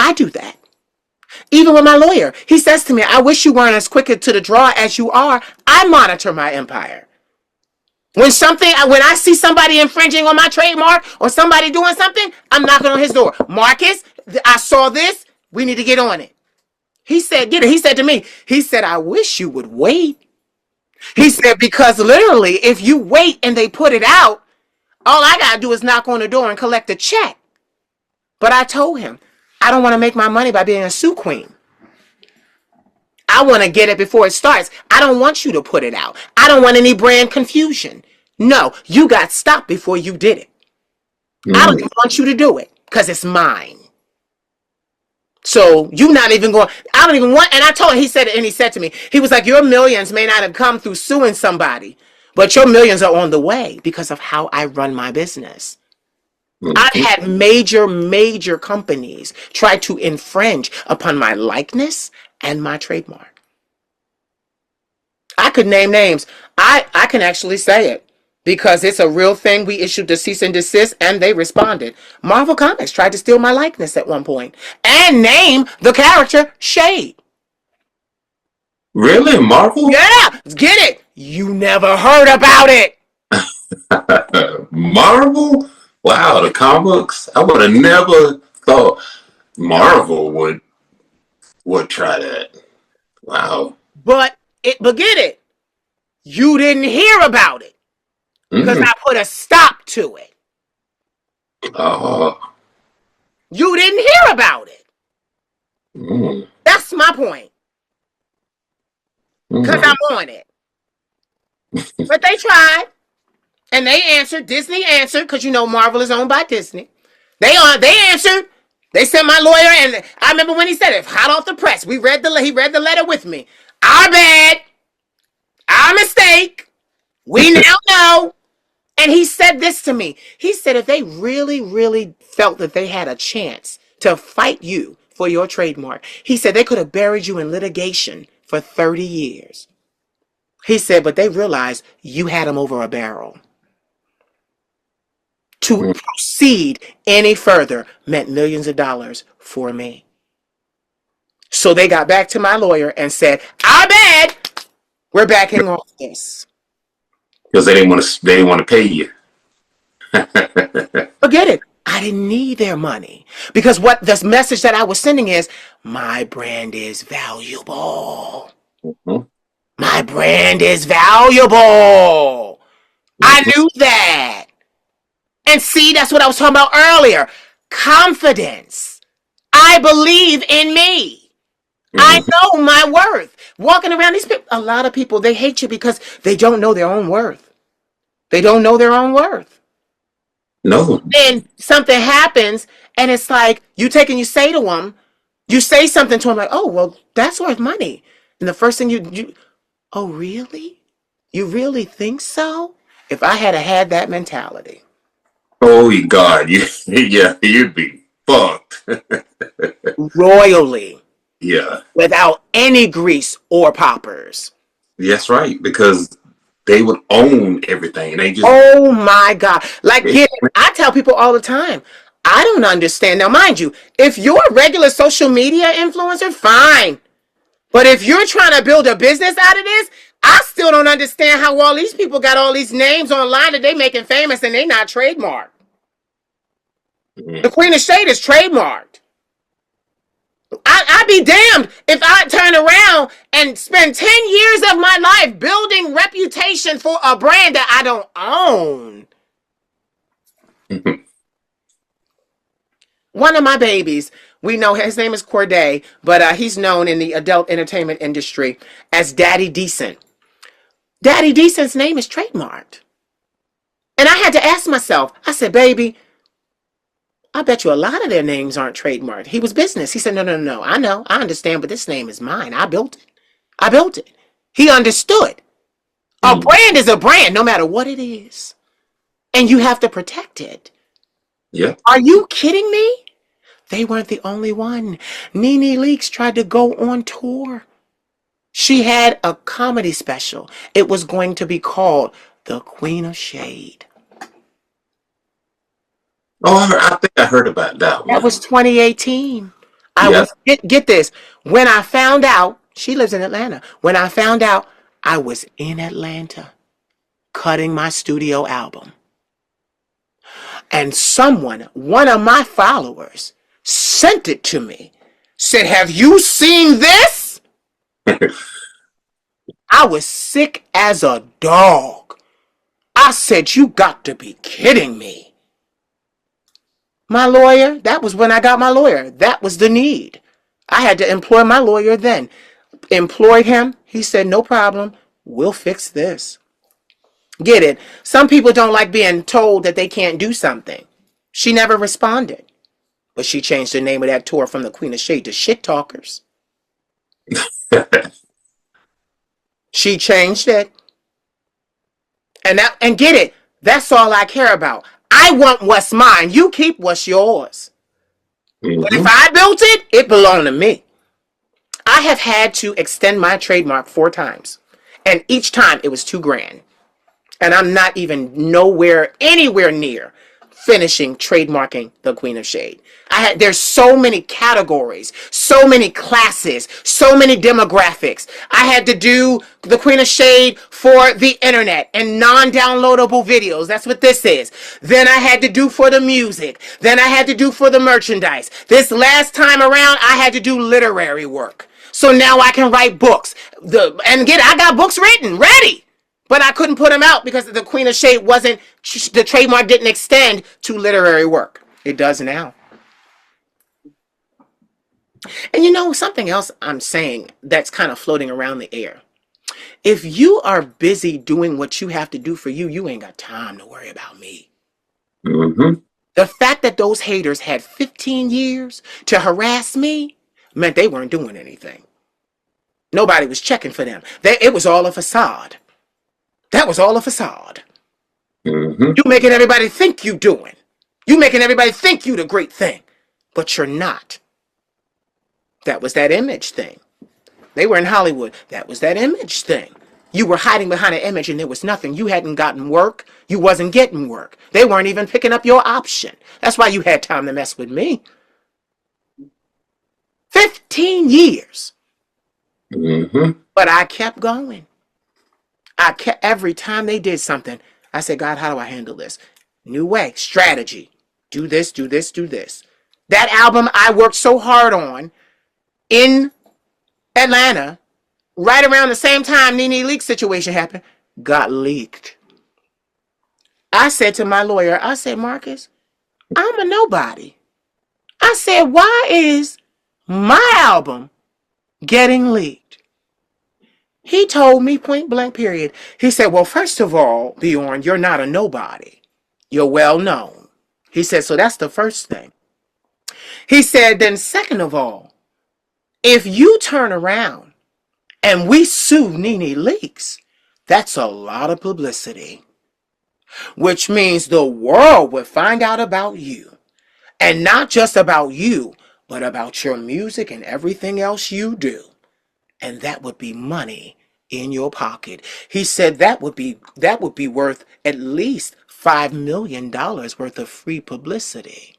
I do that. Even with my lawyer, he says to me, I wish you weren't as quick to the draw as you are. I monitor my empire. When I see somebody infringing on my trademark or somebody doing something, I'm knocking on his door. Marcus, I saw this. We need to get on it. He said, get it. He said to me, he said, I wish you would wait. He said, because literally, if you wait and they put it out, all I got to do is knock on the door and collect a check. But I told him, I don't want to make my money by being a sue queen. I want to get it before it starts. I don't want you to put it out. I don't want any brand confusion. No, you got stopped before you did it. I don't even want you to do it because it's mine. So you not even going, I don't even want, and I told him, he said to me, he was like, your millions may not have come through suing somebody, but your millions are on the way because of how I run my business. I've had major companies try to infringe upon my likeness and my trademark. I could name names. I can actually say it because it's a real thing. We issued the cease and desist and they responded. Marvel Comics tried to steal my likeness at one point and name the character Shade. Really? Marvel? Yeah, get it. You never heard about it. Marvel? Wow, the comics. I would have never thought Marvel would try that. Wow. But get it. You didn't hear about it because I put a stop to it. You didn't hear about it. That's my point. Because I'm on it. But they tried. And they answered. Disney answered. Because you know Marvel is owned by Disney. They answered. They sent my lawyer. And I remember when he said it. Hot off the press. He read the letter with me. Our bad. Our mistake. We now know. And he said this to me. He said if they really felt that they had a chance to fight you for your trademark, he said they could have buried you in litigation for 30 years. He said, but they realized you had them over a barrel. To proceed any further meant millions of dollars for me. So they got back to my lawyer and said, our bad. We're backing off this. Because they didn't want to pay you. Forget it. I didn't need their money because what this message that I was sending is my brand is valuable. My brand is valuable. I knew that. And see, that's what I was talking about earlier. Confidence. I believe in me. I know my worth. Walking around these people, a lot of people, they hate you because they don't know their own worth. They don't know their own worth. No. Then something happens and it's like you say something to them like, oh, well, that's worth money. And the first thing you oh, really? You really think so? If I had that mentality. Oh, God. Yeah, you'd be fucked. Royally. Yeah. Without any grease or poppers. That's right, because they would own everything. They just. Oh my God. Like, I tell people all the time, I don't understand. Now, mind you, if you're a regular social media influencer, fine. But if you're trying to build a business out of this, I still don't understand how all these people got all these names online that they making famous and they not trademarked. The Queen of Shade is trademarked. I'd be damned if I turn around and spend 10 years of my life building reputation for a brand that I don't own. One of my babies, we know his name is Corday, but he's known in the adult entertainment industry as Daddy Decent. Daddy Decent's name is trademarked. And I had to ask myself, I said, baby, I bet you a lot of their names aren't trademarked. He was business. He said, no. I know. I understand, but this name is mine. I built it. He understood. A brand is a brand, no matter what it is. And you have to protect it. Yeah. Are you kidding me? They weren't the only one. Nene Leakes tried to go on tour. She had a comedy special. It was going to be called The Queen of Shade. Oh, I think I heard about that one. That was 2018. I Yes. was, get this. When I found out, she lives in Atlanta. When I found out I was in Atlanta cutting my studio album, and someone, one of my followers, sent it to me, said, "Have you seen this?" I was sick as a dog. I said, "You got to be kidding me." My lawyer, that was when I got my lawyer. That was the need. I had to employ my lawyer then. Employed him. He said, "No problem. We'll fix this." Get it? Some people don't like being told that they can't do something. She never responded, but she changed the name of that tour from the Queen of Shade to Shit Talkers. She changed it. And get it? That's all I care about. I want what's mine. You keep what's yours. But if Mm-hmm. I built it, it belonged to me. I have had to extend my trademark 4 times. And each time it was 2 grand. And I'm not even anywhere near finishing trademarking the Queen of Shade. There's so many categories, so many classes, so many demographics. I had to do the Queen of Shade for the internet and non-downloadable videos. That's what this is. Then I had to do for the music. Then I had to do for the merchandise. This last time around, I had to do literary work. So now I can write books. I got books written, ready. But I couldn't put them out because the Queen of Shade wasn't, the trademark didn't extend to literary work. It does now. And you know, something else I'm saying that's kind of floating around the air. If you are busy doing what you have to do for you, you ain't got time to worry about me. Mm-hmm. The fact that those haters had 15 years to harass me meant they weren't doing anything. Nobody was checking for them. It was all a facade. That was all a facade. Mm-hmm. You making everybody think you doing. You making everybody think you the great thing. But you're not. That was that image thing. They were in Hollywood. That was that image thing. You were hiding behind an image and there was nothing. You hadn't gotten work. You wasn't getting work. They weren't even picking up your option. That's why you had time to mess with me. 15 years. Mm-hmm. But I kept going. Every time they did something, I said, "God, how do I handle this?" New way, strategy. Do this, do this, do this. That album I worked so hard on in Atlanta, right around the same time Nene Leakes situation happened, got leaked. I said to my lawyer, I said, "Marcus, I'm a nobody." I said, "Why is my album getting leaked?" He told me point blank, period. He said, "Well, first of all, Bjorn, you're not a nobody. You're well known." He said, "So that's the first thing." He said, "Then second of all, if you turn around and we sue Nene Leakes, that's a lot of publicity, which means the world would find out about you. And not just about you, but about your music and everything else you do. And that would be money in your pocket." He said that would be worth at least $5 million worth of free publicity.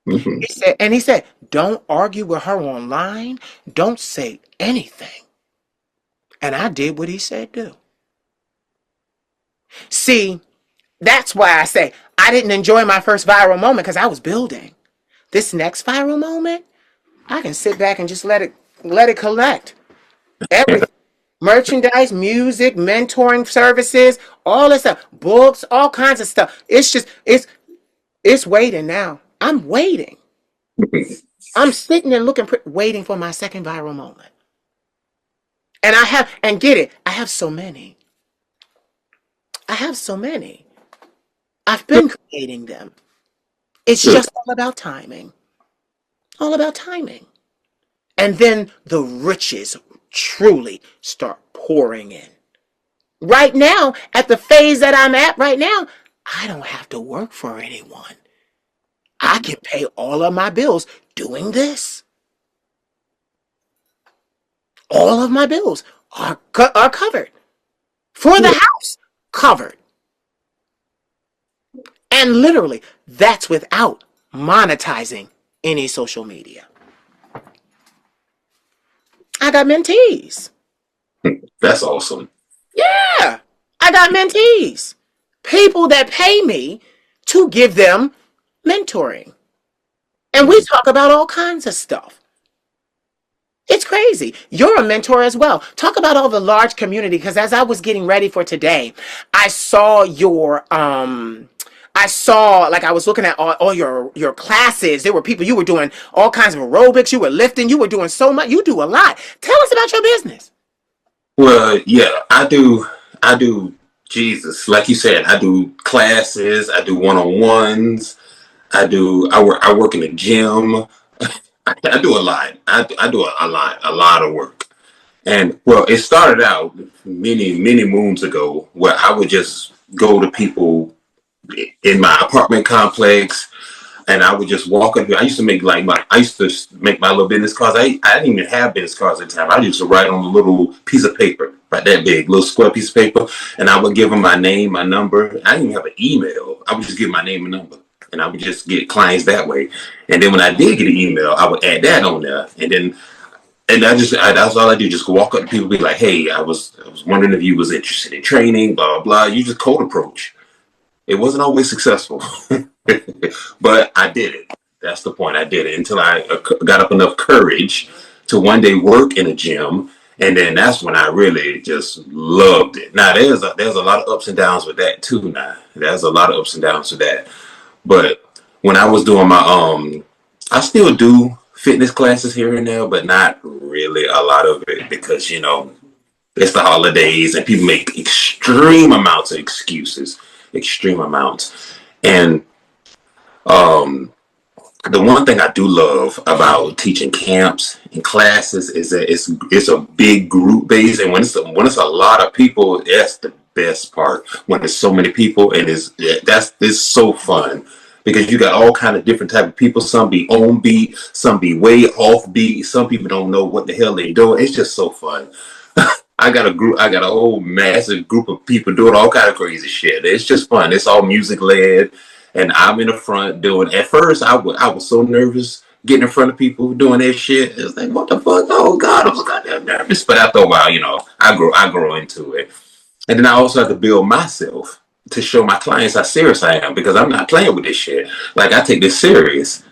Mm-hmm. He said, "Don't argue with her online. Don't say anything." And I did what he said do. See, that's why I say I didn't enjoy my first viral moment because I was building. This next viral moment, I can sit back and just let it collect. Everything. Merchandise, music, mentoring services, all this stuff, books, all kinds of stuff. It's waiting now. I'm waiting. I'm sitting there waiting for my second viral moment. And get it, I have so many. I have so many. I've been creating them. It's Good. just all about timing. All about timing. And then the riches truly start pouring in. Right now, at the phase that I'm at right now, I don't have to work for anyone. I can pay all of my bills doing this. All of my bills are covered. For the Good. house, covered. And literally, that's without monetizing any social media. I got mentees. That's awesome. Yeah, I got mentees. People that pay me to give them mentoring. And we Mhm. talk about all kinds of stuff. It's crazy. You're a mentor as well. Talk about all the large community, because as I was getting ready for today, I saw your I saw, like, I was looking at all your classes. There were people, you were doing all kinds of aerobics, you were lifting, you were doing so much. You do a lot. Tell us about your business. Well, yeah, I do. I do. Jesus, like you said, I do classes. I do one-on-ones. I do. I work. I work in the gym. I do a lot. I do a lot of work. And well, it started out many moons ago where I would just go to people in my apartment complex, and I would just walk up here. I used to make I used to make my little business cards. I didn't even have business cards at the time. I used to write on a little piece of paper, right, that big, little square piece of paper, and I would give them my name, my number. I didn't even have an email. I would just give my name and number, and I would just get clients that way. And then when I did get an email, I would add that on there, and then that's all I do. Just walk up to people, be like, "Hey, I was wondering if you was interested in training, blah blah blah." You just cold approach. It wasn't always successful, but I did it. That's the point. I did it until I got up enough courage to one day work in a gym, and then that's when I really just loved it. Now there's a lot of ups and downs with that too. Now there's a lot of ups and downs with that. But when I was doing my I still do fitness classes here and there, but not really a lot of it because it's the holidays and people make extreme amounts of excuses, extreme amounts. And um, the one thing I do love about teaching camps and classes is that it's a big group base, and when it's a lot of people, that's the best part. When there's so many people, and it's so fun because you got all kind of different type of people. Some be on beat, some be way off beat. Some people don't know what the hell they doing. It's just so fun. I got a group. I got a whole massive group of people doing all kind of crazy shit. It's just fun. It's all music led, and I'm in the front doing. At first, I was so nervous getting in front of people doing that shit. It's like, what the fuck? Oh God, I'm so goddamn nervous. But after a while, I grow into it, and then I also have to build myself to show my clients how serious I am because I'm not playing with this shit. Like I take this serious.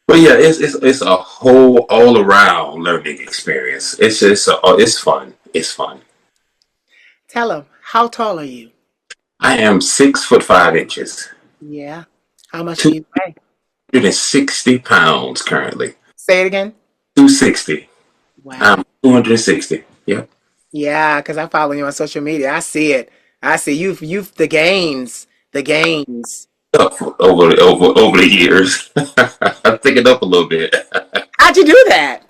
But yeah, it's a whole all around learning experience. It's fun. It's fun. Tell them, how tall are you? I am 6 foot 5 inches, Yeah. How much do two you weigh? hundred and 60 pounds currently. Say it again. 260. Wow. I'm 260. Yep. Yeah, because I follow you on social media. I see it. I see you've the gains. The gains. Up over the years. I pick it up a little bit. How'd you do that?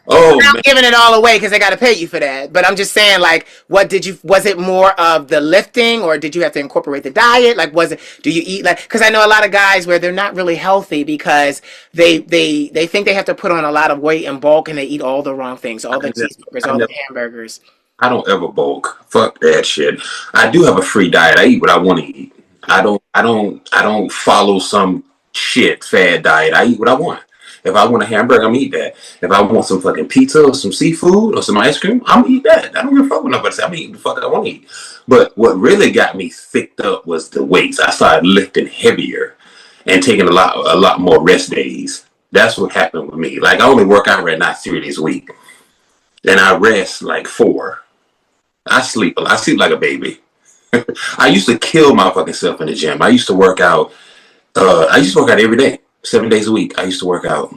Oh Without man, giving it all away because they got to pay you for that. But I'm just saying, like, what did you? Was it more of the lifting, or did you have to incorporate the diet? Like, was it? Do you eat like? Because I know a lot of guys where they're not really healthy because they think they have to put on a lot of weight in bulk, and they eat all the wrong things, all the I never, cheeseburgers, I all the never, hamburgers. I don't ever bulk. Fuck that shit. I do have a free diet. I eat what I want to eat. I Yeah. don't. I don't. I don't follow some shit fad diet. I eat what I want. If I want a hamburger, I'm gonna eat that. If I want some fucking pizza or some seafood or some ice cream, I'm gonna eat that. I don't give a fuck what nobody say. I'm gonna eat the fuck I want to eat. But what really got me thicked up was the weights. I started lifting heavier and taking a lot more rest days. That's what happened with me. Like I only work out right now 3 days a week, and I rest like 4. I sleep. I sleep like a baby. I used to kill my fucking self in the gym. I used to work out. I used to work out every day, 7 days a week. I used to work out,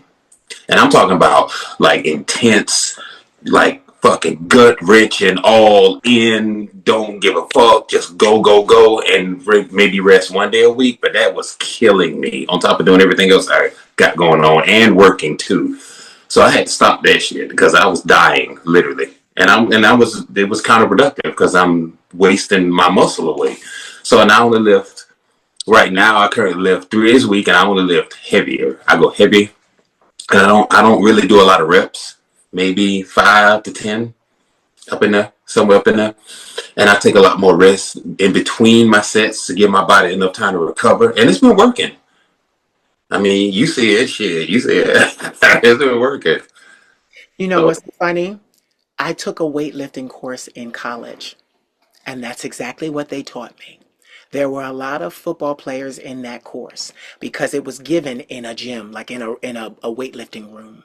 and I'm talking about like intense, like fucking gut wrench and all in. Don't give a fuck. Just go, go, go, and maybe rest 1 day a week. But that was killing me. On top of doing everything else I got going on and working too. So I had to stop that shit because I was dying literally, and I was it was counterproductive because I'm wasting my muscle away. So I only lift right now. I currently lift 3 days a week, and I only lift heavier. I go heavy, and I don't really do a lot of reps. Maybe 5 to 10 up in there, somewhere up in there, and I take a lot more rest in between my sets to give my body enough time to recover. And it's been working. I mean, you see it, shit. You see it. It's been working. You know So, what's funny? I took a weightlifting course in college, and that's exactly what they taught me. There were a lot of football players in that course because it was given in a gym, like in a weightlifting room.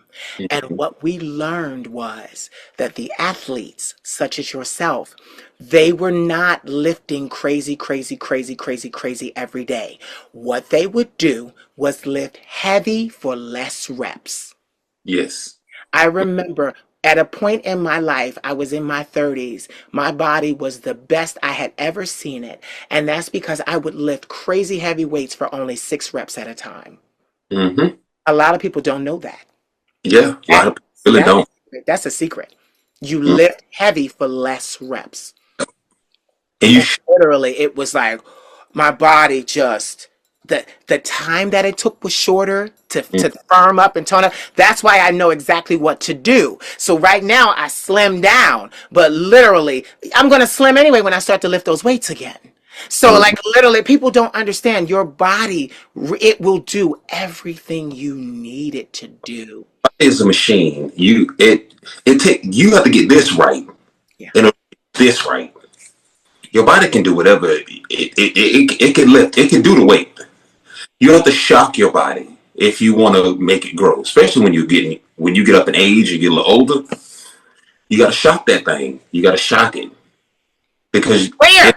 And mhm. what we learned was that the athletes, such as yourself, they were not lifting crazy, crazy, crazy, crazy, crazy every day. What they would do was lift heavy for less reps. Yes. I remember at a point in my life, I was in my 30s. My body was the best I had ever seen it. And that's because I would lift crazy heavy weights for only 6 reps at a time. Hmm. A lot of people don't know that. Yeah, a lot That- of people really That's, don't. that's a secret. You Mm. lift heavy for less reps. And you And should. literally, it was like my body just the time that it took was shorter to firm up and tone up. That's why I know exactly what to do. So right now I slim down, but literally I'm gonna slim anyway when I start to lift those weights again. So Mhm. like literally people don't understand your body, it will do everything you need it to do. It's a machine. It take you have to get this right Yeah. and this right. Your body can do whatever it can lift. It can do the weight. You don't have to shock your body if you want to make it grow. Especially when you get up in age, you get a little older. You got to shock that thing. You got to shock it because Where?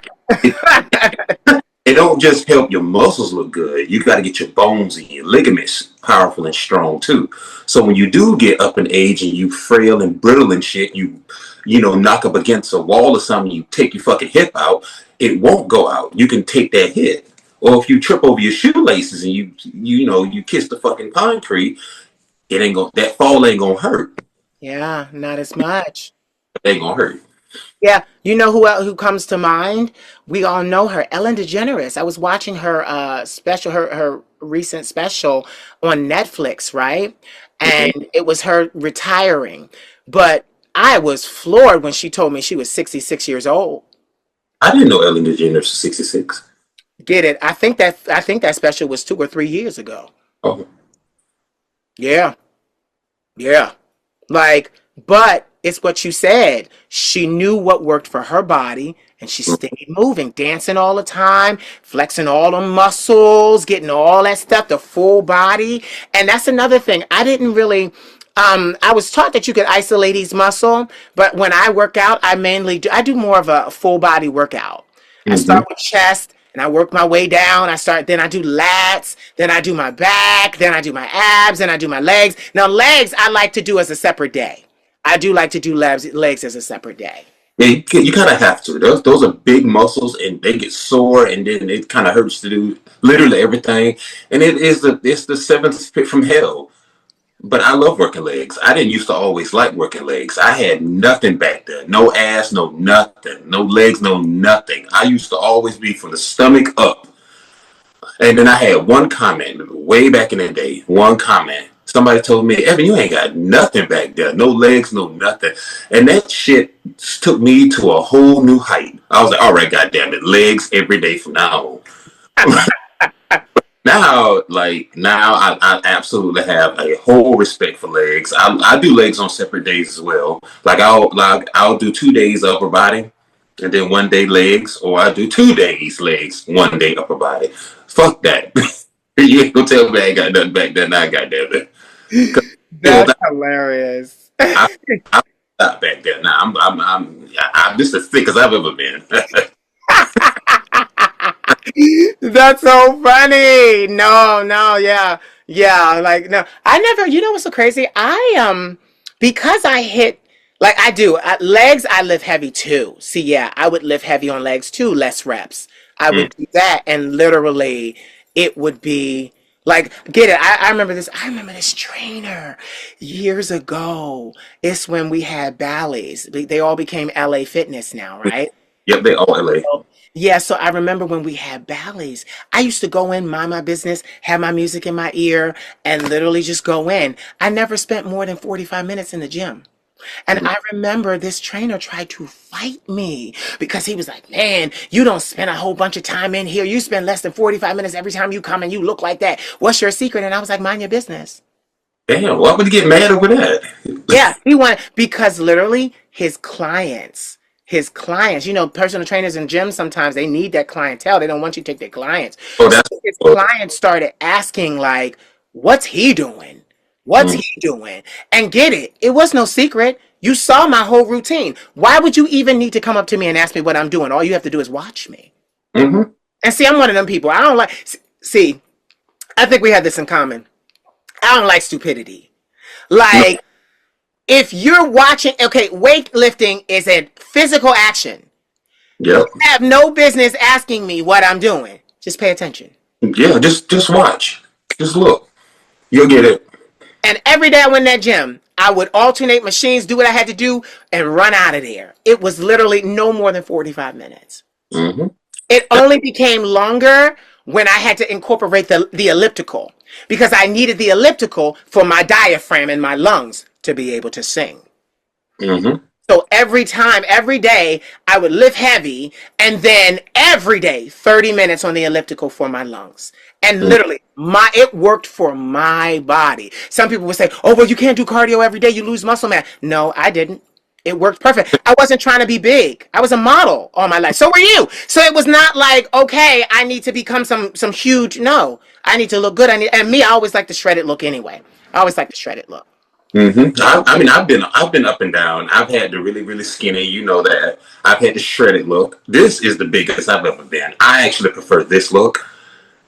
it, it don't just help your muscles look good. You got to get your bones and your ligaments powerful and strong too. So when you do get up in age and you frail and brittle and shit, you knock up against a wall or something, you take your fucking hip out, it won't go out. You can take that hit. Or if you trip over your shoelaces and you kiss the fucking concrete, it ain't gonna that fall ain't gonna hurt. Yeah, not as much. It ain't gonna hurt. Yeah, you know who else, who comes to mind? We all know her, Ellen DeGeneres. I was watching her special, her recent special on Netflix, right? Mhm. And it was her retiring. But I was floored when she told me she was 66 years old. I didn't know Ellen DeGeneres was 66. Get it? I think that special was 2 or 3 years ago. Oh. Yeah, yeah. Like, but it's what you said. She knew what worked for her body and she stayed moving, dancing all the time, flexing all the muscles, getting all that stuff, the full body. And that's another thing. I didn't really I was taught that you could isolate each muscle, but when I work out, I do more of a full body workout. I Mm-hmm. start with chest and I work my way down. Then I do lats, then I do my back, then I do my abs, then I do my legs. Now, legs, I like to do as a separate day. I do like to do legs as a separate day. Yeah, you kind of have to. Those are big muscles, and they get sore, and then it kind of hurts to do literally everything. And it's the seventh pit from hell. But I love working legs. I didn't used to always like working legs. I had nothing back there, no ass, no nothing, no legs, no nothing. I used to always be from the stomach up. And then I had one comment way back in the day. One comment. Somebody told me, Evan, you ain't got nothing back there. No legs, no nothing. And that shit took me to a whole new height. I was like, all right, goddamn it, legs every day from now on. Now I absolutely have a whole respect for legs. I do legs on separate days as well. I'll do 2 days upper body, and then 1 day legs, or I do 2 days legs, 1 day upper body. Fuck that. You ain't gonna tell me I ain't got nothing back there. Now I got that. Cause That's hilarious. I, I stop back there. Now I'm just as thick as I've ever been. That's so funny. No, no, yeah. Yeah, like no. I never, you know what's so crazy? Because I hit like I do, legs I lift heavy too. See, yeah, I would lift heavy on legs too, less reps. I Mm. would do that and literally it would be like get it. I remember this trainer years ago. It's when we had Bally's. They all became LA Fitness now, right? Yep, they all LA. Yeah, so I remember when we had ballets, I used to go in, mind my business, have my music in my ear, and literally just go in. I never spent more than 45 minutes in the gym. And I remember this trainer tried to fight me because he was like, man, you don't spend a whole bunch of time in here. You spend less than 45 minutes every time you come and you look like that. What's your secret? And I was like, mind your business. Damn, why would you get mad over that? Yeah, he wanted because literally his clients, personal trainers and gyms sometimes they need that clientele. They don't want you to take their clients. Oh, So that's his clients started asking like, "What's he doing? What's mm, he doing?" And get it. It was no secret. You saw my whole routine. Why would you even need to come up to me and ask me what I'm doing? All you have to do is watch me. mm-hmm. And see, I'm one of them people. I don't like see, I think we have this in common. I don't like stupidity. No, Like if you're watching, okay, weightlifting is a physical action. You yep. have no business asking me what I'm doing. Just pay attention. Yeah, just watch. Just look. You'll get it. And every day I went in that gym, I would alternate machines, do what I had to do, and run out of there. It was literally no more than 45 minutes. Mm-hmm. It only became longer when I had to incorporate the elliptical because I needed the elliptical for my diaphragm and my lungs to be able to sing. Mm-hmm. So every time, every day, I would lift heavy and then every day, 30 minutes on the elliptical for my lungs. And literally, it worked for my body. Some people would say, oh, well, you can't do cardio every day. You lose muscle mass. No, I didn't. It worked perfect. I wasn't trying to be big. I was a model all my life. So were you. So it was not like, okay, I need to become some huge. No, I need to look good. And me, I always like the shredded look anyway. I always like the shredded look. Mm-hmm. I mean, I've been up and down. I've had the really really skinny. You know that. I've had the shredded look. This is the biggest I've ever been. I actually prefer this look.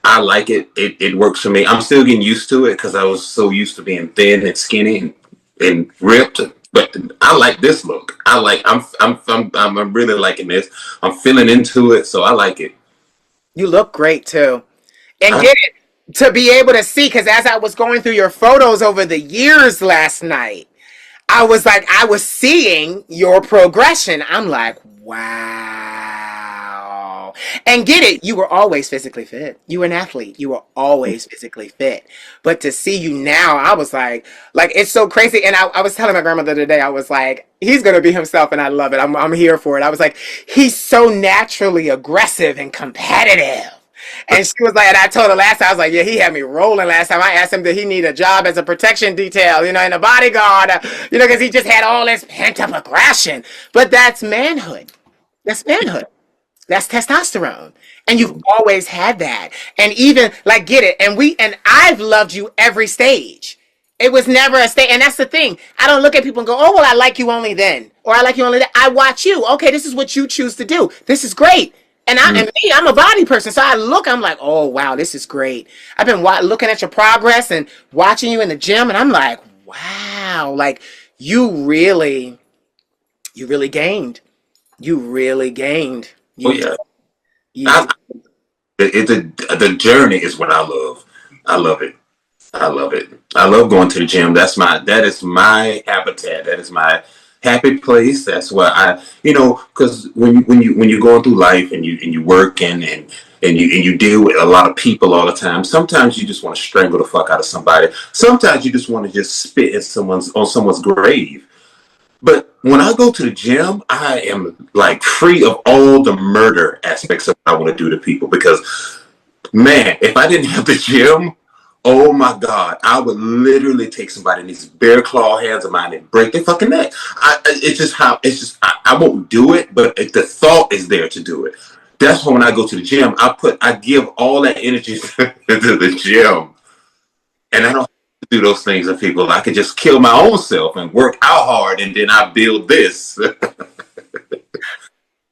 I like it. It works for me. I'm still getting used to it because I was so used to being thin and skinny and ripped. But I like this look. I'm really liking this. I'm feeling into it, so I like it. You look great too. And I, get it to be able to see, because as I was going through your photos over the years last night, I was like, I was seeing your progression. I'm like, wow. And get it, you were always physically fit. You were an athlete. You were always physically fit. But to see you now, I was like it's so crazy. And I was telling my grandmother today, I was like, he's gonna be himself, and I love it. I'm here for it. I was like, he's so naturally aggressive and competitive. And she was like, and I told her last time, I was like, yeah, he had me rolling last time. I asked him, did he need a job as a protection detail, in a bodyguard, because he just had all this pent up aggression. But that's manhood. That's manhood. That's testosterone. And you've always had that. And even like get it. And I've loved you every stage. It was never a stage. And that's the thing. I don't look at people and go, oh, well, I like you only then. Or I like you only then. I watch you. Okay, this is what you choose to do. This is great. And me, I'm a body person. So I'm like, oh, wow, this is great. I've been looking at your progress and watching you in the gym. And I'm like, wow, like you really gained. You really gained. oh You yeah. you I, the journey is what I love. I love it. I love it. I love going to the gym. That is my habitat. That is my happy place. That's why because when you're going through life and you work and you deal with a lot of people all the time. Sometimes you just want to strangle the fuck out of somebody. Sometimes you just want to just spit in someone's grave. But when I go to the gym, I am like free of all the murder aspects of what I want to do to people because man, if I didn't have the gym, oh my God, I would literally take somebody in these bare claw hands of mine and break their fucking neck. I won't do it, but the thought is there to do it. That's why when I go to the gym, I give all that energy to the gym, and I don't have to do those things to people. I could just kill my own self and work out hard, and then I build this.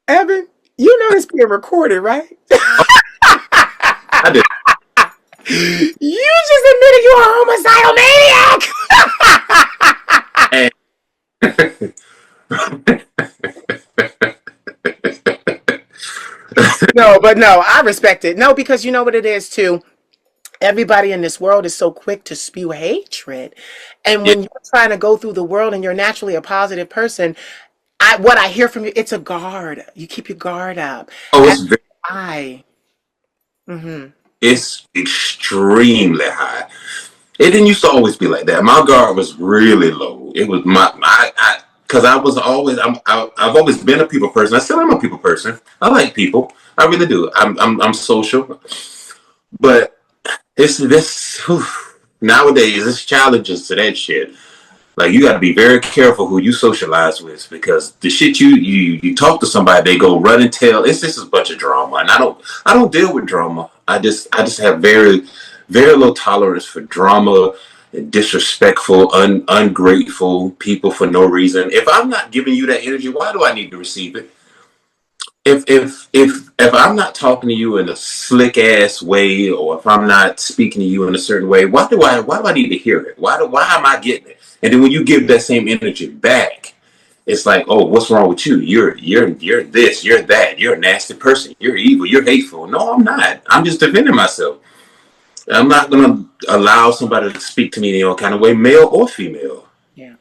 Evan, you know this being recorded, right? I did. You just admitted you're a homicidal maniac. And No, but no, I respect it. No, because you know what it is too. Everybody in this world is so quick to spew hatred. And yeah, when you're trying to go through the world and you're naturally a positive person, what I hear from you, it's a guard. You keep your guard up. oh, And I, mm-hmm. it's extremely high. It didn't used to always be like that. My guard was really low. It was because I was always I've always been a people person. I still am a people person. I like people. I really do. I'm social, but it's this whew, nowadays. It's challenges to that shit. Like you got to be very careful who you socialize with because the shit you talk to somebody, they go run and tell. It's just a bunch of drama, and I don't deal with drama. I just have very low tolerance for drama and disrespectful, ungrateful people for no reason. If I'm not giving you that energy, why do I need to receive it? If I'm not talking to you in a slick ass way, or if I'm not speaking to you in a certain way, why do I need to hear it? Why am I getting it? And then when you give that same energy back, it's like, oh, what's wrong with you? You're this, you're that, you're a nasty person, you're evil, you're hateful. No, I'm not. I'm just defending myself. I'm not gonna allow somebody to speak to me in any kind of way, male or female. Yeah.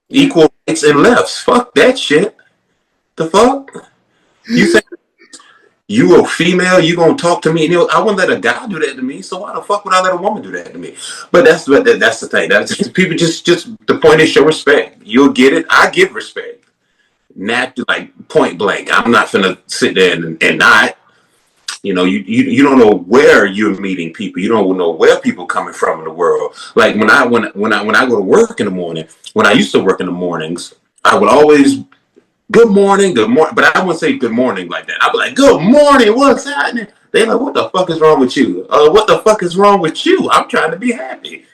Yeah. Equal rights and lefts. Fuck that shit. The fuck? You think you a female, you gonna talk to me? And I wouldn't let a guy do that to me. So why the fuck would I let a woman do that to me? But that's the thing. That's people just the point is show respect. You'll get it. I give respect. Not like point blank. I'm not gonna sit there and not. You don't know where you're meeting people. You don't know where people coming from in the world. Like when I go to work in the morning, when I used to work in the mornings, I would always good morning, good morning. But I wouldn't say good morning like that. I'd be like, good morning, what's happening? They're like, what the fuck is wrong with you? What the fuck is wrong with you? I'm trying to be happy.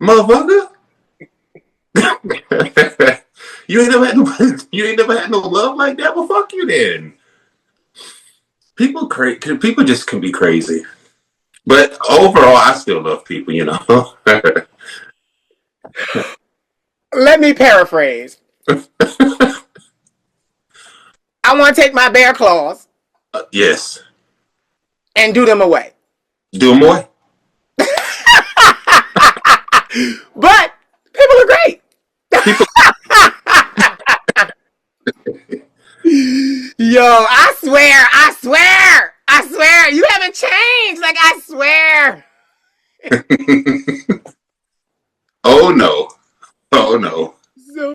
Motherfucker. You ain't never had no love like that? Well, fuck you then. People just can be crazy. But overall, I still love people. Let me paraphrase. I want to take my bear claws Yes. and do them away. Do more. But people are great. People. Yo, I swear, you haven't changed. Like, I swear. Oh no. Oh no.